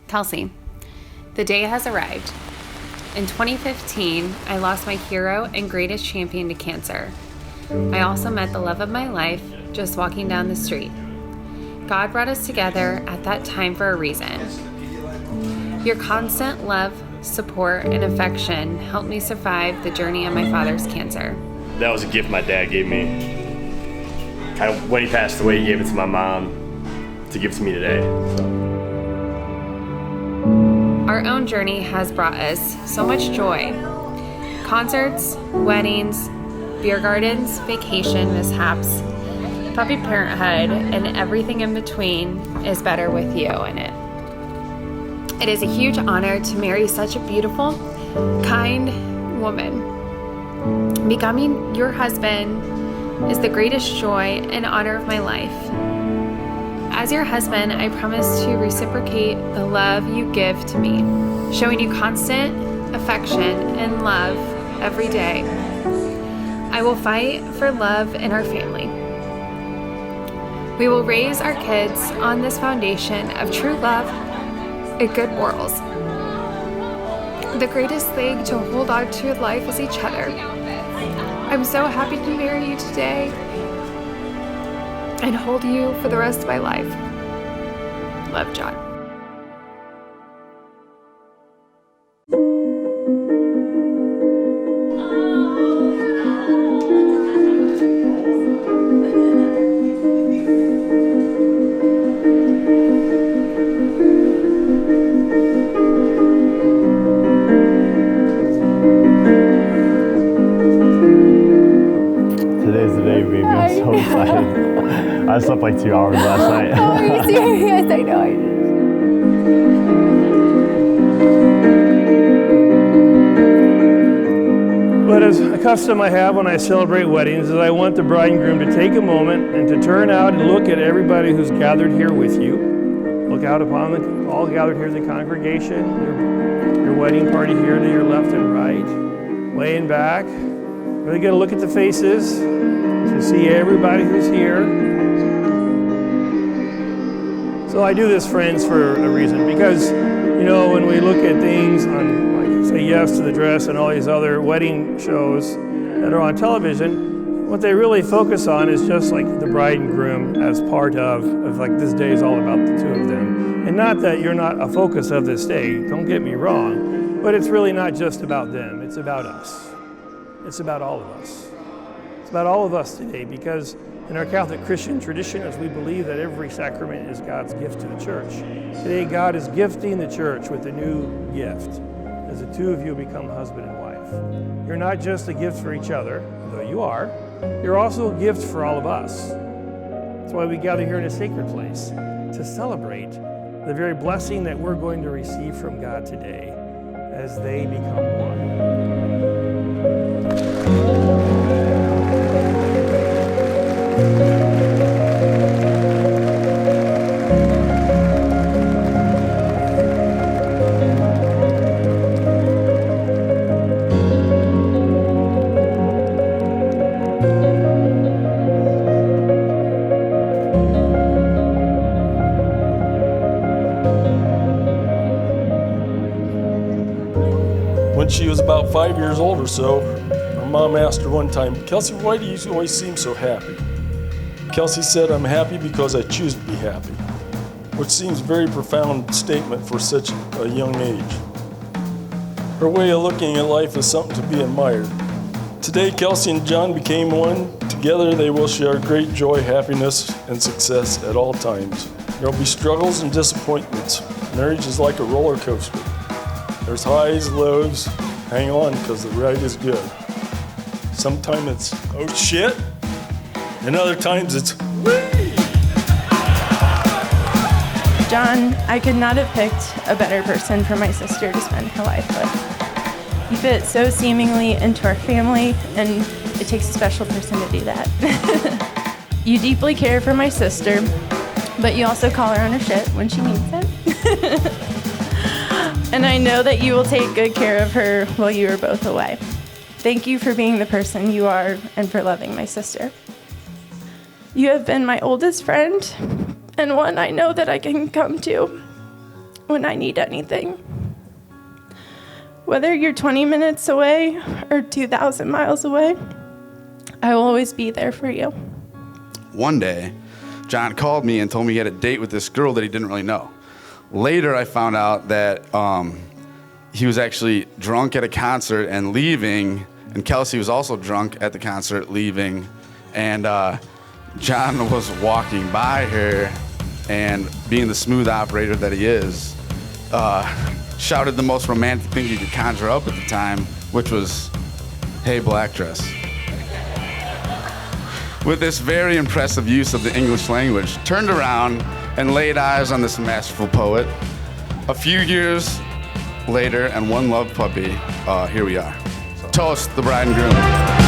Kelsey, the day has arrived. In 2015, I lost my hero and greatest champion to cancer. I also met the love of my life just walking down the street. God brought us together at that time for a reason. Your constant love, support, and affection helped me survive the journey of my father's cancer. That was a gift my dad gave me. When he passed away, he gave it to my mom to give to me today. Our own journey has brought us so much joy. Concerts, weddings, beer gardens, vacation mishaps, puppy parenthood, and everything in between is better with you in it. It is a huge honor to marry such a beautiful, kind woman. Becoming your husband is the greatest joy and honor of my life. As your husband, I promise to reciprocate the love you give to me, showing you constant affection and love every day. I will fight for love in our family. We will raise our kids on this foundation of true love and good morals. The greatest thing to hold on to in life is each other. I'm so happy to marry you today and hold you for the rest of my life. Love, John. Today's the day, baby. I'm so excited. I slept like 2 hours last night. Oh, are you serious? I know I did. But as a custom I have when I celebrate weddings is I want the bride and groom to take a moment and to turn out and look at everybody who's gathered here with you. Look out upon all gathered here in the congregation, your wedding party here to your left and right, way in back. Really get a look at the faces to see everybody who's here. So I do this, friends, for a reason, because, you know, when we look at things on, like, say Yes to the Dress and all these other wedding shows that are on television, what they really focus on is just like the bride and groom as part of like this day is all about the two of them. And not that you're not a focus of this day, don't get me wrong, but it's really not just about them, it's about us. It's about all of us. It's about all of us today, because in our Catholic Christian tradition, as we believe that every sacrament is God's gift to the church, today God is gifting the church with a new gift as the two of you become husband and wife. You're not just a gift for each other, though you are. You're also a gift for all of us. That's why we gather here in a sacred place to celebrate the very blessing that we're going to receive from God today as they become one. When she was about 5 years old or so, her mom asked her one time, "Kelsey, why do you always seem so happy?" Kelsey said, "I'm happy because I choose to be happy," which seems a very profound statement for such a young age. Her way of looking at life is something to be admired. Today, Kelsey and John became one. Together, they will share great joy, happiness, and success at all times. There will be struggles and disappointments. Marriage is like a roller coaster. There's highs, lows. Hang on, because the ride is good. Sometimes it's, oh shit, and other times it's, whee! John, I could not have picked a better person for my sister to spend her life with. You fit so seemingly into our family, and it takes a special person to do that. You deeply care for my sister, but you also call her on her shit when she needs it. And I know that you will take good care of her while you are both away. Thank you for being the person you are and for loving my sister. You have been my oldest friend and one I know that I can come to. when I need anything. Whether you're 20 minutes away or 2,000 miles away, I will always be there for you. One day, John called me and told me he had a date with this girl that he didn't really know. Later, I found out that he was actually drunk at a concert and leaving, and Kelsey was also drunk at the concert leaving, and John was walking by her, and being the smooth operator that he is, shouted the most romantic thing he could conjure up at the time, which was, "Hey, black dress." With this very impressive use of the English language, turned around and laid eyes on this masterful poet. A few years later, and one love puppy, here we are. Toast the bride and groom.